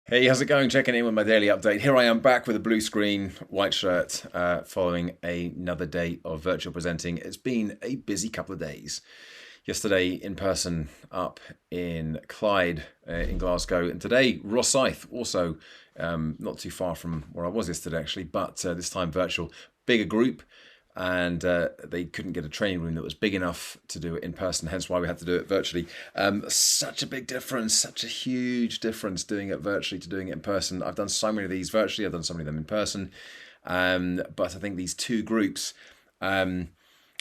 Hey, how's it going? Checking in with my daily update. Here I am back with a blue screen, white shirt, following another day of virtual presenting. It's been a busy couple of days. Yesterday in person up in Clyde in Glasgow, and today Rosyth, also not too far from where I was yesterday actually, but this time virtual, bigger group, and they couldn't get a training room that was big enough to do it in person, hence why we had to do it virtually. Such a big difference, such a huge difference doing it virtually to doing it in person. I've done so many of these virtually, I've done so many of them in person, but I think these two groups, I mean,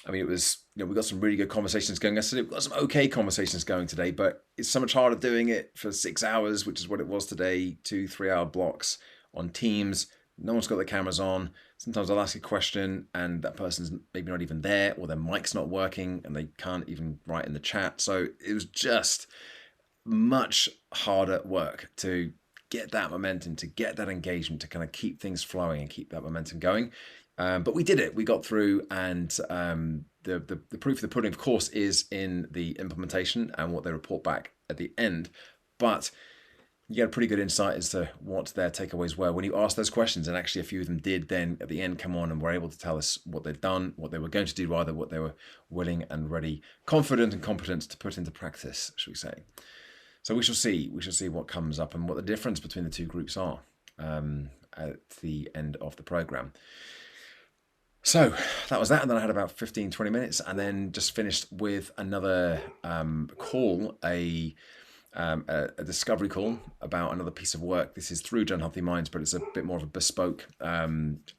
it was, we got some really good conversations going yesterday. We've got some okay conversations going today, but it's so much harder doing it for 6 hours, which is what it was today, 2 3 hour blocks on Teams. No one's got their cameras on. Sometimes I'll ask a question and that person's maybe not even there, or their mic's not working and they can't even write in the chat. So it was just much harder work to get that momentum, to get that engagement, to kind of keep things flowing and keep that momentum going. But we did it. We got through, and the proof of the pudding, of course, is in the implementation and what they report back at the end. But you get a pretty good insight as to what their takeaways were when you ask those questions. And actually, a few of them did then at the end come on and were able to tell us what they'd done, what they were going to do, rather, what they were willing and ready, confident and competent to put into practice, should we say. So we shall see. We shall see what comes up and what the difference between the two groups are at the end of the program. So that was that. And then I had about 15, 20 minutes and then just finished with another call, a discovery call about another piece of work. This is through Gen Healthy Minds, but it's a bit more of a bespoke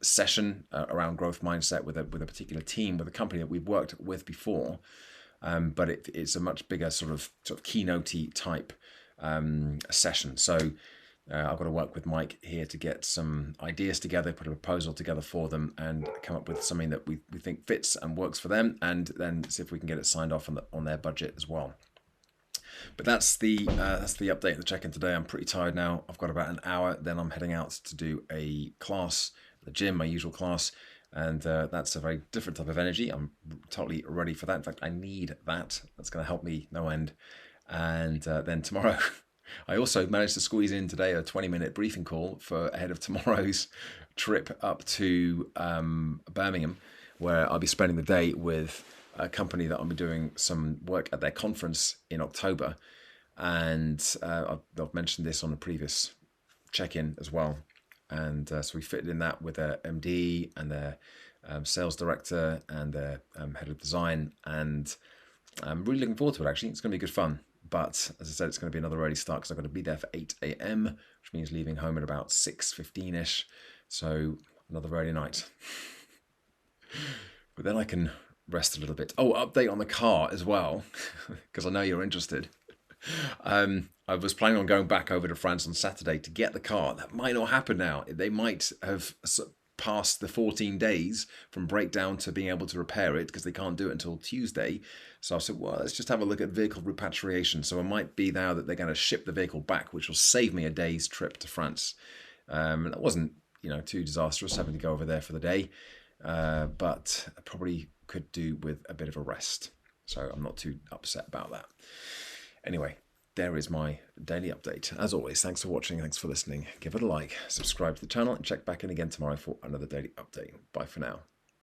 session around growth mindset with a particular team, with a company that we've worked with before. But it's a much bigger sort of keynote-y type session. So I've got to work with Mike here to get some ideas together, put a proposal together for them, and come up with something that we think fits and works for them, and then see if we can get it signed off on their budget as well. But that's the update, the check-in today. I'm pretty tired now. I've got about an hour, then I'm heading out to do a class, the gym, my usual class, and that's a very different type of energy. I'm totally ready for that. In fact, I need that. That's going to help me no end. And then tomorrow, I also managed to squeeze in today a 20-minute briefing call for ahead of tomorrow's trip up to Birmingham, where I'll be spending the day with a company that I'll be doing some work at their conference in October. And I've mentioned this on a previous check-in as well. And so we fitted in that with their MD and their sales director and their head of design. And I'm really looking forward to it, actually. It's going to be good fun. But as I said, it's going to be another early start because I've got to be there for 8 a.m., which means leaving home at about 6:15ish. So another early night. But then I can rest a little bit. Oh, update on the car as well, because I know you're interested. I was planning on going back over to France on Saturday to get the car. That might not happen now. They might have passed the 14 days from breakdown to being able to repair it because they can't do it until Tuesday. So I said, well, let's just have a look at vehicle repatriation. So it might be now that they're going to ship the vehicle back, which will save me a day's trip to France. And that wasn't, too disastrous having to go over there for the day, but I probably could do with a bit of a rest. So I'm not too upset about that. Anyway, there is my daily update. As always, thanks for watching, thanks for listening. Give it a like, subscribe to the channel, and check back in again tomorrow for another daily update. Bye for now.